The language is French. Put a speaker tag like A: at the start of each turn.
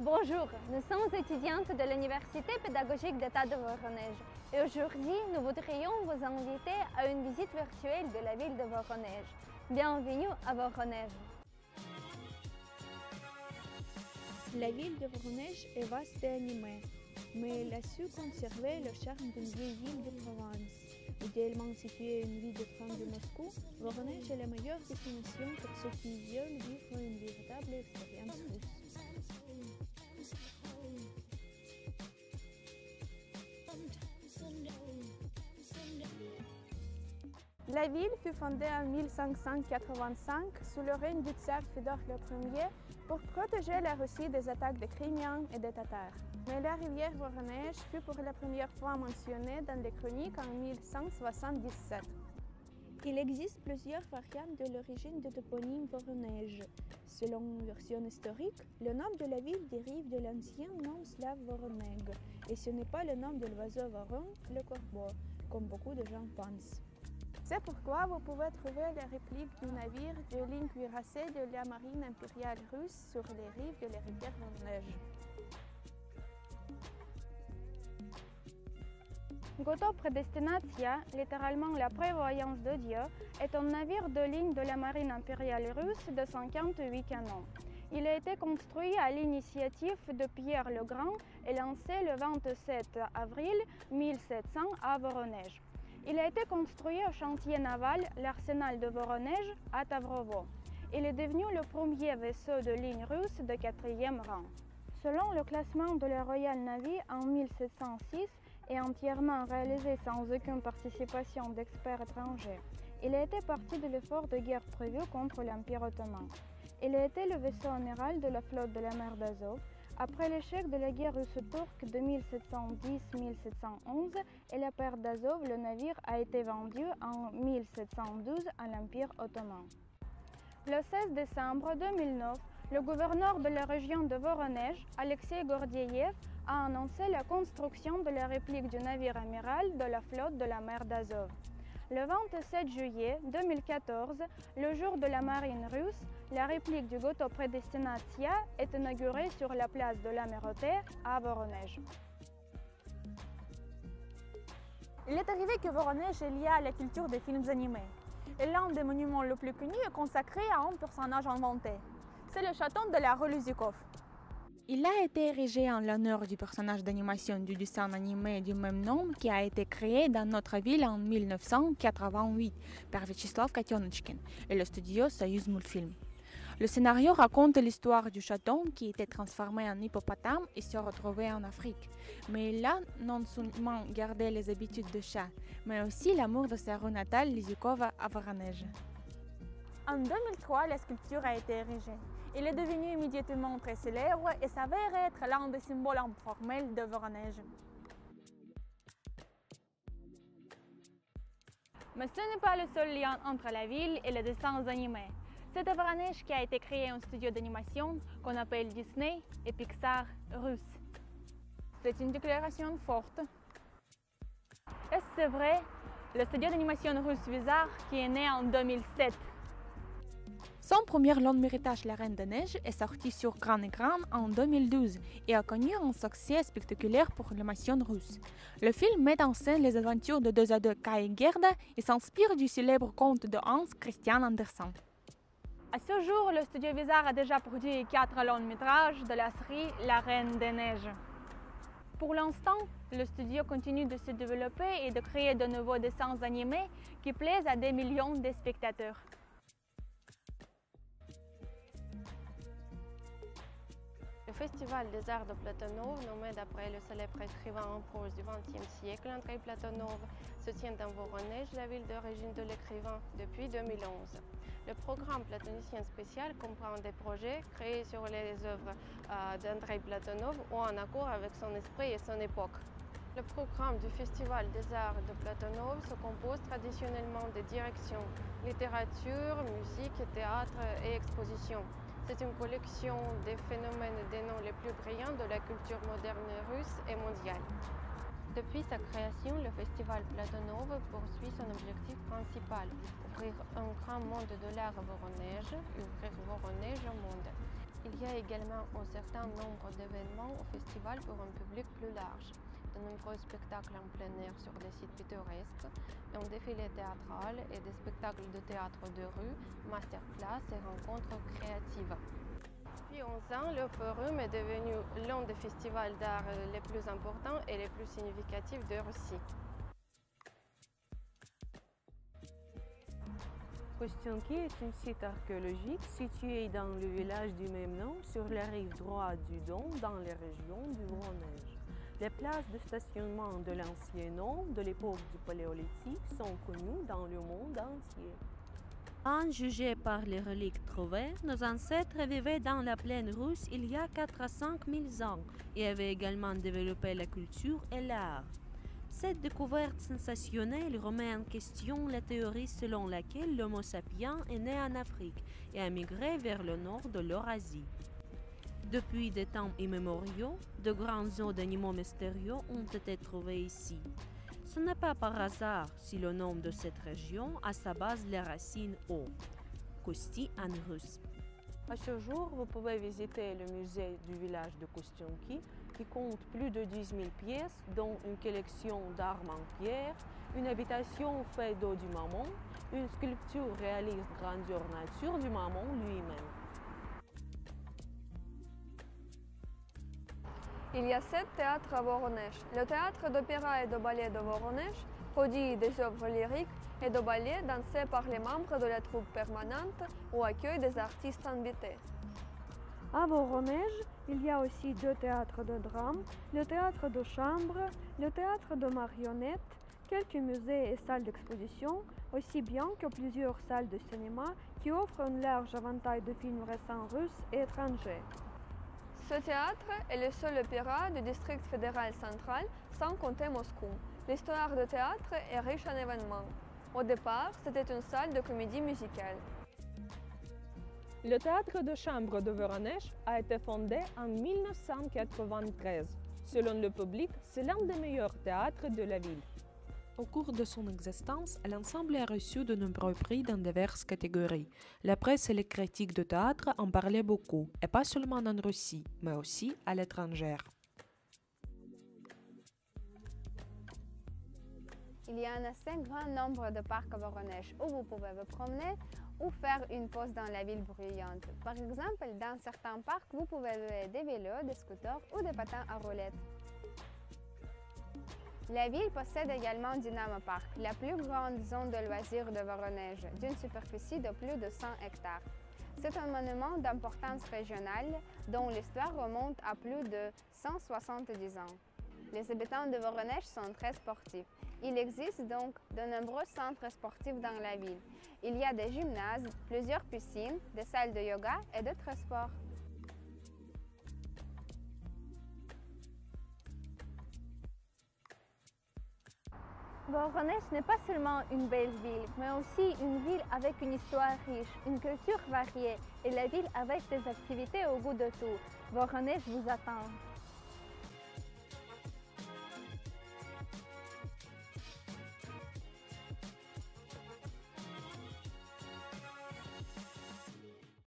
A: Bonjour, nous sommes étudiantes de l'Université pédagogique d'État de Voronezh et aujourd'hui nous voudrions vous inviter à une visite virtuelle de la ville de Voronezh. Bienvenue à Voronezh.
B: La ville de Voronezh est vaste et animée, mais elle a su conserver le charme d'une vieille ville de Provence. Idéalement située à une ville de train de Moscou, Voronezh est la meilleure destination pour ceux qui veulent vivre une véritable expérience russe. La ville fut fondée en 1585 sous le règne du tsar Fédor Ier pour protéger la Russie des attaques des Criméens et des Tatars. Mais la rivière Voronezh fut pour la première fois mentionnée dans les chroniques en 1177. Il existe plusieurs variantes de l'origine du toponyme Voronezh. Selon une version historique, le nom de la ville dérive de l'ancien nom slave Voroneg, et ce n'est pas le nom de l'oiseau voron, le corbeau, comme beaucoup de gens pensent. C'est pourquoi vous pouvez trouver les répliques du navire de ligne cuirassée de la marine impériale russe sur les rives de la rivière Voronezh.
C: Goto Predestinatia, littéralement la prévoyance de Dieu, est un navire de ligne de la marine impériale russe de 58 canons. Il a été construit à l'initiative de Pierre le Grand et lancé le 27 avril 1700 à Voronezh. Il a été construit au chantier naval l'arsenal de Voronezh à Tavrovo. Il est devenu le premier vaisseau de ligne russe de 4e rang. Selon le classement de la Royal Navy en 1706, et entièrement réalisé sans aucune participation d'experts étrangers, il a été partie de l'effort de guerre prévu contre l'Empire ottoman. Il a été le vaisseau amiral de la flotte de la mer d'Azov. Après l'échec de la guerre russo-turque de 1710-1711 et la perte d'Azov, le navire a été vendu en 1712 à l'Empire ottoman. Le 16 décembre 2009, le gouverneur de la région de Voronezh, Alexei Gordiev, a annoncé la construction de la réplique du navire amiral de la flotte de la mer d'Azov. Le 27 juillet 2014, le jour de la marine russe, la réplique du Goto Predestinatia est inaugurée sur la place de l'Amirauté à Voronezh.
B: Il est arrivé que Voronezh est lié à la culture des films animés. Et l'un des monuments les plus connus est consacré à un personnage inventé. C'est le château de la rue Luzikov. Il a été érigé en l'honneur du personnage d'animation du dessin animé du même nom qui a été créé dans notre ville en 1988 par Vyacheslav Katyonotchkin et le studio Soyuz Multfilm. Le scénario raconte l'histoire du chaton qui était transformé en hippopotame et se retrouvait en Afrique. Mais il a non seulement gardé les habitudes de chat, mais aussi l'amour de sa rue natale Luzikova à Voronezh. En 2003, la sculpture a été érigée. Il est devenu immédiatement très célèbre et s'avère être l'un des symboles informels de Voronezh.
C: Mais ce n'est pas le seul lien entre la ville et les dessins animés. C'est à Voronezh qu'a été créé un studio d'animation qu'on appelle Disney et Pixar russe.
B: C'est une déclaration forte.
C: Est-ce c'est vrai? Le studio d'animation russe Vizar qui est né en 2007.
B: Son premier long métrage La Reine des Neiges est sorti sur grand écran en 2012 et a connu un succès spectaculaire pour l'animation russe. Le film met en scène les aventures de deux ados Kai et Gerda et s'inspire du célèbre conte de Hans Christian Andersen.
C: À ce jour, le studio Vizar a déjà produit 4 longs métrages de la série La Reine des Neiges. Pour l'instant, le studio continue de se développer et de créer de nouveaux dessins animés qui plaisent à des millions de spectateurs.
D: Le Festival des Arts de Platonov, nommé d'après le célèbre écrivain en prose du XXe siècle, Andrei Platonov, se tient dans Voronezh, la ville d'origine de l'écrivain, depuis 2011. Le programme platonicien spécial comprend des projets créés sur les œuvres d'Andrei Platonov ou en accord avec son esprit et son époque. Le programme du Festival des Arts de Platonov se compose traditionnellement de directions littérature, musique, théâtre et exposition. C'est une collection des phénomènes des noms les plus brillants de la culture moderne russe et mondiale. Depuis sa création, le Festival Platonov poursuit son objectif principal, offrir un grand monde de l'art à Voronezh et ouvrir Voronezh au monde. Il y a également un certain nombre d'événements au festival pour un public plus large. De nombreux spectacles en plein air sur des sites pittoresques, un défilé théâtral et des spectacles de théâtre de rue, masterclass et rencontres créatives. Depuis 11 ans, le Forum est devenu l'un des festivals d'art les plus importants et les plus significatifs de Russie.
E: Kostyonki est un site archéologique situé dans le village du même nom, sur la rive droite du Don, dans la région du Voronezh. Les places de stationnement de l'ancien nom de l'époque du Paléolithique sont connues dans le monde entier. En jugé par les reliques trouvées, nos ancêtres vivaient dans la plaine russe il y a 4 à 5 000 ans et avaient également développé la culture et l'art. Cette découverte sensationnelle remet en question la théorie selon laquelle l'Homo sapiens est né en Afrique et a migré vers le nord de l'Eurasie. Depuis des temps immémoriaux, de grands os d'animaux mystérieux ont été trouvés ici. Ce n'est pas par hasard si le nom de cette région a sa base la racine O, Kosti en russe. À ce jour, vous pouvez visiter le musée du village de Kostyonki qui compte plus de 10 000 pièces, dont une collection d'armes en pierre, une habitation faite d'eau du mammon, une sculpture réaliste grandeur nature du mammon lui-même.
A: Il y a 7 théâtres à Voronezh. Le théâtre d'opéra et de ballet de Voronezh produit des œuvres lyriques et de ballet dansées par les membres de la troupe permanente ou accueille des artistes invités.
C: À Voronezh, il y a aussi 2 théâtres de drame, le théâtre de chambre, le théâtre de marionnettes, quelques musées et salles d'exposition, aussi bien que plusieurs salles de cinéma qui offrent un large éventail de films récents russes et étrangers.
A: Ce théâtre est le seul opéra du district fédéral central, sans compter Moscou. L'histoire du théâtre est riche en événements. Au départ, c'était une salle de comédie musicale.
F: Le théâtre de chambre de Voronezh a été fondé en 1993. Selon le public, c'est l'un des meilleurs théâtres de la ville.
G: Au cours de son existence, l'ensemble a reçu de nombreux prix dans diverses catégories. La presse et les critiques de théâtre en parlaient beaucoup, et pas seulement en Russie, mais aussi à l'étranger.
H: Il y a un assez grand nombre de parcs à Voronezh où vous pouvez vous promener ou faire une pause dans la ville bruyante. Par exemple, dans certains parcs, vous pouvez louer des vélos, des scooters ou des patins à roulettes. La ville possède également Dynamo Park, la plus grande zone de loisirs de Voronezh, d'une superficie de plus de 100 hectares. C'est un monument d'importance régionale dont l'histoire remonte à plus de 170 ans. Les habitants de Voronezh sont très sportifs. Il existe donc de nombreux centres sportifs dans la ville. Il y a des gymnases, plusieurs piscines, des salles de yoga et d'autres sports.
A: Voronezh n'est pas seulement une belle ville, mais aussi une ville avec une histoire riche, une culture variée et la ville avec des activités au goût de tout. Voronezh vous attend.